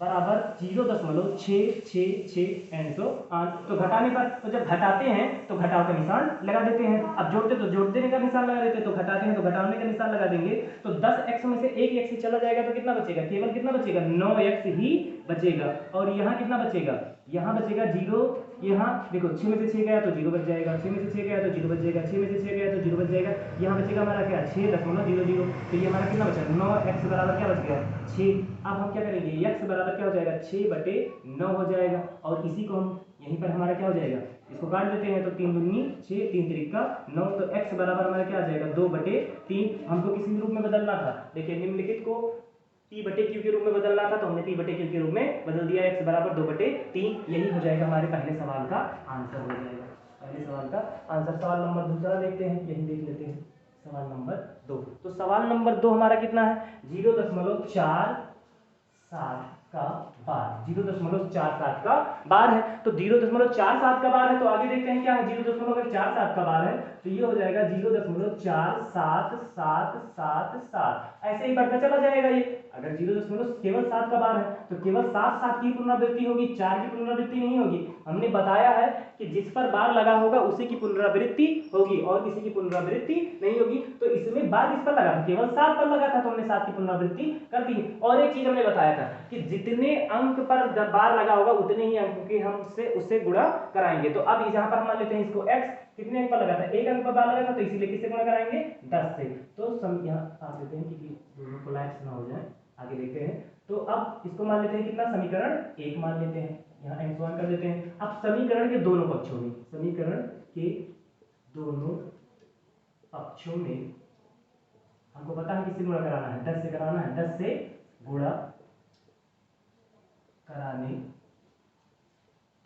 बराबर 0.666 एंड सो ऑन। तो घटाने पर, तो जब घटाते हैं तो घटाव का निशान लगा देते हैं। अब जोड़ते तो जोड़ देने का निशान लगा देते हैं, तो घटाते हैं तो घटाने का निशान लगा देंगे। तो 10x में से एक x चला जाएगा तो कितना बचेगा, केवल कितना बचेगा 9x ही बचेगा। और यहाँ कितना बचेगा, यहाँ बचेगा 0। यहाँ देखो 6 में से 6 गया तो 0 बच जाएगा, 6 में से 6 गया तो 0 बच जाएगा, 6 में से 6 गया तो 0 बच जाएगा। यहाँ बचेगा हमारा क्या 6.00। तो ये हमारा कितना बचा 9x बराबर क्या बच गया 6। अब हम क्या करेंगे, x बराबर क्या हो जाएगा 6/9 हो जाएगा। और इसी को हम यहीं पर हमारा क्या हो जाएगा, इसको काट देते हैं तो 3 दूनी 6, 3 तिरिका 9। तो x बराबर हमारा क्या आ जाएगा 2/3। हमको किसी रूप में बदलना था, देखिए निम्नलिखित को p/q के रूप में बदलना था, तो हमने p/q के रूप में बदल दिया। x बराबर 2/3। यही हो जाएगा हमारे पहले सवाल का आंसर हो जाएगा, पहले सवाल का आंसर। सवाल नंबर दूसरा देखते हैं, यही देख लेते हैं सवाल नंबर 2। तो सवाल नंबर 2 हमारा कितना है 0.47 का बार, 0.47 का बार है। तो 0.47 का बार है, तो आगे देखते हैं क्या है 0.47 का बार है। तो ये हो जाएगा 0.47777। ऐसे ही बढ़ता चला जाएगा ये। अगर 0. केवल 7 का बार है तो केवल 7 की पुनरावृत्ति होगी, 4 की पुनरावृत्ति नहीं होगी। हमने बताया है कि जिस पर बार लगा होगा उसी की पुनरावृत्ति होगी और किसी की पुनरावृत्ति नहीं होगी। तो इसमें बार किस पर लगा था, केवल 7 पर लगा था, तो हमने 7 की पुनरावृत्ति कर दी। और एक चीज हमने बताया था कि जितने अंक पर बार लगा होगा उतने ही अंकों की हम उससे गुणा कराएंगे। तो अब यहाँ पर मान लेते हैं इसको x कितने अंक पर लगा था, 1 अंक पर बार लगा था, तो इसीलिए किससे गुणा कराएंगे 10 से। तो यहाँ आप देते हैं कि दोनों कोलैप्स ना हो जाए। आगे देखते हैं, तो अब इसको मान लेते हैं कितना, समीकरण 1 मान लेते हैं, यहाँ n1 कर देते हैं। अब समीकरण के दोनों पक्षों में, समीकरण के दोनों पक्षों में हमको पता है किससे गुणा कराना है, 10 से कराना है, 10 से गुणा कराने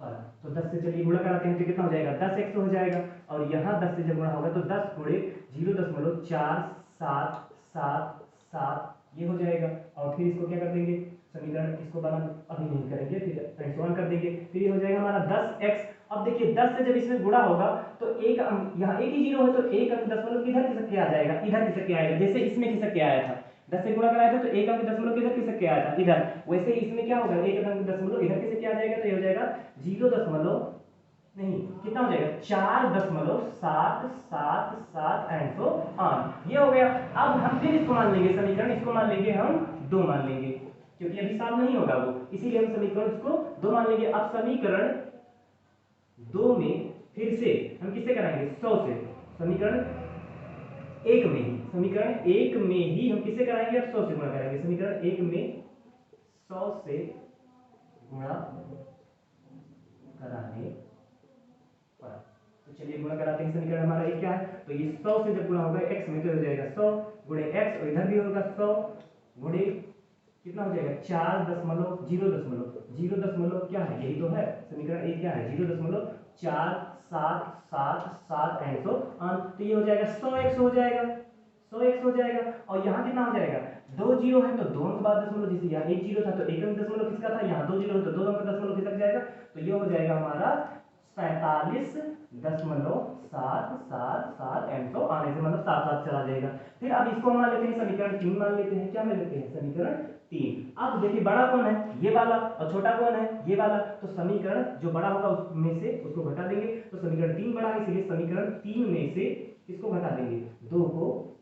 पर। तो 10 से चलिए गुणा कराते हैं तो कितना हो जाएगा 10x हो जाएगा। और यहाँ 10 से जब गुणा होगा तो 10 गुणे 0.4777 ये हो जाएगा। और फिर इसको क्या कर देंगे, समीकरण इसको बना अभी नहीं करेंगे, फिर n1 कर देंगे, फिर ये हो जाएगा हमारा 10x। अब देखिए 10 से जब इसमें गुणा होगा तो एक अंक, यहाँ एक ही 0 है तो एक अंक दशमलव किधर खिसक के आ जाएगा, इधर खिसक के आएगा। जैसे इसमें खिसक के आया था, 10 से गुणा कराया था तो एक अंक दशमलव किधर खिसक के आया था, इधर। वैसे इसमें क्या होगा, एक अंक दशमलव इधर खिसक के आ जाएगा। तो ये हो जाएगा 0. नहीं कितना हो जाएगा 4.777 एंड सो ऑन। ये हो गया। अब हम फिर इसको मान लेंगे समीकरण, इसको मान लेंगे हम 2 मान लेंगे, क्योंकि अभी साफ नहीं होगा वो, इसीलिए हम समीकरण इसको 2 मान लेंगे। अब समीकरण 2 में फिर से हम किससे कराएंगे 100 से, समीकरण 1 में ही, समीकरण 1 में ही हम किससे कराएंगे, अब 100 से गुणा करेंगे। समीकरण 1 में 100 से गुणा कराने पर। तो चलिए गुणा कराते हैं। समीकरण हमारा एक क्या है, तो ये 100 से जब गुणा होगा x में तो हो जाएगा 100 गुणे x, और इधर भी होगा 100 गुणे कितना हो जाएगा 4.0 क्या है, यही तो है समीकरण एक क्या है 0.4777 एंड सो ऑन। तो ये हो जाएगा 100x हो जाएगा, 100x हो जाएगा। और यहाँ कितना हो जाएगा 2 0 है तो 2 अंक बाद दशमलव, जैसे यहाँ 1 0 था तो 1 अंक दशमलव किसका था, यहाँ 2 0 है तो 2 अंक दशमलव खिसक जाएगा। तो ये हो जाएगा हमारा 47.777 एंड सो आने से मतलब 7 चला जाएगा। फिर अब इसको मान लेते हैं समीकरण 3 मान लेते हैं, क्या मान लेते हैं समीकरण 3। अब देखिए बड़ा कौन है ये वाला और छोटा कौन है ये वाला, तो समीकरण जो बड़ा होगा उसमें से उसको घटा देंगे। तो समीकरण 3 बड़ा है, इसलिए समीकरण 3 में से इसको घटा देंगे, 2 को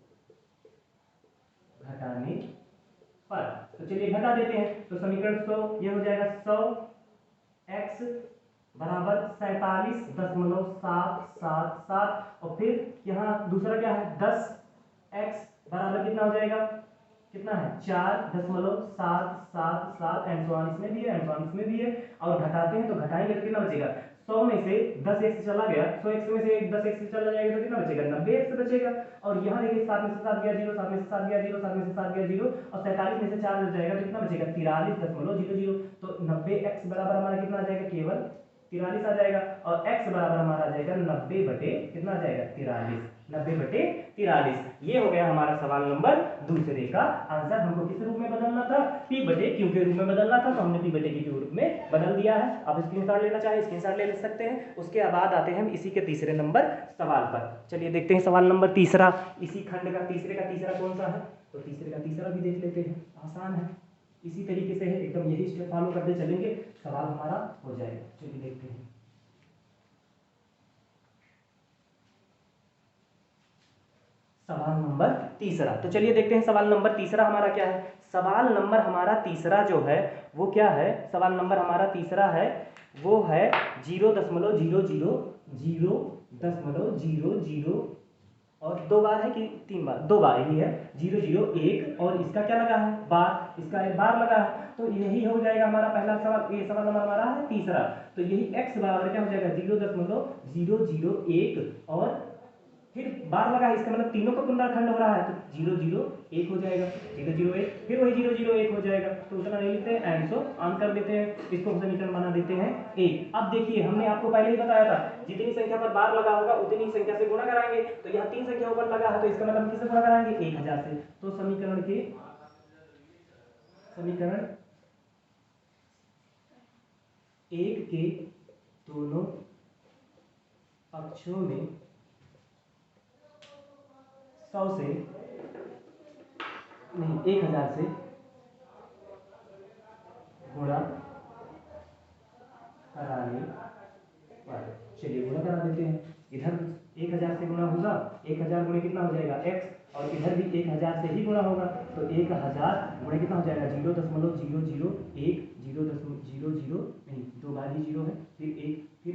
घटाने पर। तो चलिए घटा देते हैं। तो समीकरण 100 ये हो जाएगा 100x बराबर 47.777। और फिर यहाँ दूसरा क्या है 10x बराबर कितना हो जाएगा, कितना है 4.777 एंड सो ऑन, इसमें भी है एंड सो ऑन इसमें भी है। और घटाते हैं तो घटाएंगे तो कितना बचेगा, 100 में से 10x चला गया, 100x में से 10x चला जाएगा तो कितना बचेगा 90x बचेगा। और यहाँ देखिए 7 में से 7 गया 0, 7 में से 7 गया 0, 7 में से 7 गया 0, और 47 में से 4 हो जाएगा तो कितना बचेगा 43.00। तो 90x बराबर हमारा कितना आ जाएगा, केवल 43 आ जाएगा। और x बराबर हमारा आ जाएगा 90 बटे कितना आ जाएगा 43, 90/43। ये हो गया हमारा सवाल नंबर दूसरे का आंसर। हमको किस रूप में बदलना था, P/Q के रूप में बदलना था, तो हमने P/Q के रूप में बदल दिया है। आप स्क्रीनशॉट लेना चाहे स्क्रीनशॉट ले सकते हैं। उसके बाद आते हैं हम इसी के तीसरे नंबर सवाल पर। चलिए देखते हैं सवाल नंबर तीसरा। इसी खंड का तीसरे का तीसरा कौन सा है, तो तीसरे का तीसरा भी देख लेते हैं। आसान है, इसी तरीके से है एकदम, यही स्टेप फॉलो करते चलेंगे, सवाल हमारा हो जाएगा। चलिए देखते हैं सवाल नंबर तीसरा। तो चलिए देखते हैं सवाल नंबर तीसरा हमारा क्या है। सवाल नंबर हमारा तीसरा जो है वो क्या है, सवाल नंबर हमारा तीसरा है वो है 0.0000 और 2 बार है कि 3 बार, 2 बार ही है, 001 और इसका क्या लगा है बार, इसका एक बार लगा है। तो यही हो जाएगा हमारा पहला सवाल। ये सवाल नंबर हमारा है तीसरा। तो यही x बराबर क्या हो जाएगा 0.001 और फिर बार लगा है, इसका मतलब तीनों का पुनराखंड हो रहा है, तो 001 हो जाएगा, 001 फिर वही 001 हो जाएगा। तो उतना नहीं लिखते हैं, एंड सो ऑन कर देते हैं, इसको समीकरण बना देते हैं 1। अब देखिए हमने आपको पहले ही बताया था जितनी संख्या पर बार लगा होगा उतनी संख्या से गुणा कराएंगे। तो यहाँ 3 संख्या ऊपर लगा है, तो इसका मतलब किससे गुणा कराएंगे 1000 से। तो समीकरण 1 के दोनों पक्षों में 100 से नहीं 1000 से गुणा कराने पर, चलिए गुणा करा देते हैं। इधर 1000 से गुणा होगा, 1000 गुणे कितना हो जाएगा x, और इधर भी 1000 से ही गुणा होगा, तो 1000 गुणे कितना हो जाएगा 0.001 0.00 नहीं 2 बार ही 0 है, फिर 1 फिर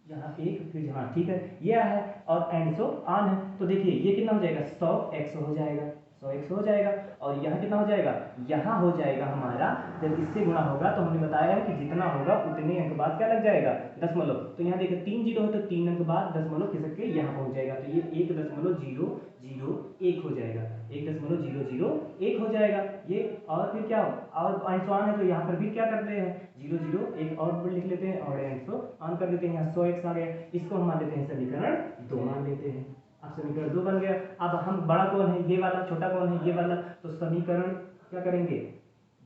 यहाँ 1 फिर यहाँ, ठीक है ये है और एंड सो ऑन है। तो देखिए ये कितना हो जाएगा 100x हो जाएगा, 100x हो जाएगा। और यहाँ कितना हो जाएगा, यहाँ हो जाएगा हमारा, जब इससे गुणा होगा तो हमने बताया है कि जितना होगा उतने अंक बाद क्या लग जाएगा दशमलव। तो यहाँ देखिए 3 जीरो है तो 3 अंक बाद दशमलव खिसक के यहाँ पहुँच जाएगा, तो ये 1.001 हो जाएगा, 1.001 हो जाएगा ये। और फिर क्या और एंड सो ऑन है, तो यहाँ पर भी क्या करते हैं 001 और लिख लेते हैं और एंड सो ऑन कर देते हैं। यहाँ 100x आ गया, इसको हम मान लेते हैं समीकरण 2 मान लेते हैं। अब समीकरण 2 बन गया। अब हम बड़ा कौन है ये वाला, छोटा कौन है ये वाला, तो समीकरण क्या करेंगे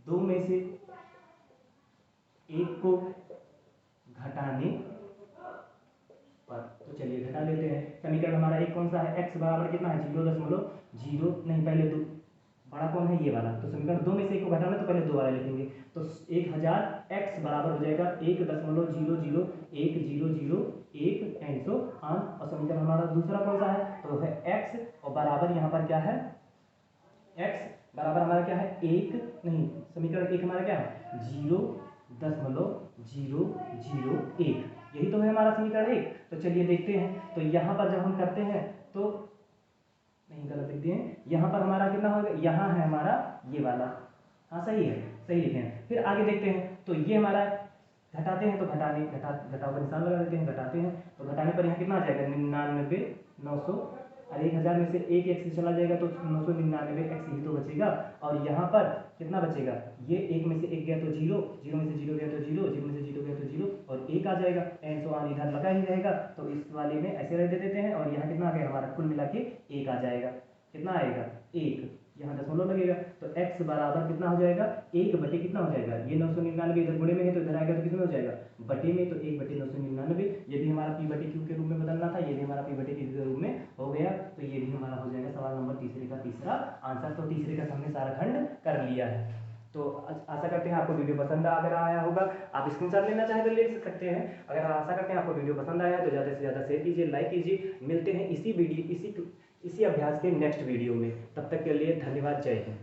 2 में से 1 को घटाने पर, तो चलिए घटा लेते हैं। समीकरण हमारा एक कौन सा है, x बराबर कितना है 0.0 नहीं पहले 2, बड़ा कौन है ये वाला, तो समीकरण 2 में से 1 को घटाना तो पहले 2 वाला लिखेंगे। तो 1000 x बराबर हो जाएगा 1.001 एंड सो ऑन। और समीकरण हमारा दूसरा कौन सा है, तो है x और बराबर यहाँ पर क्या है x बराबर हमारा क्या है 1 नहीं, समीकरण 1 हमारा क्या है 0.001, यही तो है हमारा समीकरण 1। तो चलिए देखते हैं, तो यहाँ पर जब हम करते हैं तो नहीं गलत लिख दिए, यहाँ पर हमारा कितना होगा, यहाँ है हमारा ये वाला, हाँ सही है, सही लिखे हैं। फिर आगे देखते हैं, तो ये हमारा घटाते हैं तो घटाओ का निशान लगा देते हैं, घटाते हैं तो घटाने पर यहाँ कितना आ जाएगा 99 900 और 1000 में से एक x चला जाएगा तो 999x ही तो बचेगा। और यहाँ पर कितना बचेगा, ये 1 में से 1 गया तो 0, 0 में से 0 गया तो 0, 0 में से 0 गया तो 0 और 1 आ जाएगा, एंड सो ऑन इधर लगा ही रहेगा। तो इस वाले में ऐसे रख देते हैं और यहाँ कितना आ गया हमारा कुल मिला के 1 आ जाएगा, कितना आएगा 1, यहाँ दशमलव लगेगा तो x बराबर कितना हो जाएगा 1 बटे कितना हो जाएगा, ये 999 इधर गुणे में है तो इधर आएगा तो किसमें हो जाएगा बटे में, तो 1 बटे 999। ये भी हमारा P/Q के रूप में बदलना था, ये भी हमारा P/Q के रूप में हो गया। तो ये भी हमारा हो जाएगा सवाल नंबर तीसरे का तीसरा आंसर। तो तीसरे का हमने सारा खंड कर लिया है। तो आशा करते हैं आपको वीडियो पसंद अगर आया होगा, आप स्क्रीनशॉट लेना चाहें तो ले सकते हैं। अगर आशा करते हैं आपको वीडियो पसंद आया तो ज़्यादा से ज़्यादा शेयर कीजिए, लाइक कीजिए। मिलते हैं इसी अभ्यास के नेक्स्ट वीडियो में, तब तक के लिए धन्यवाद, जय हिंद।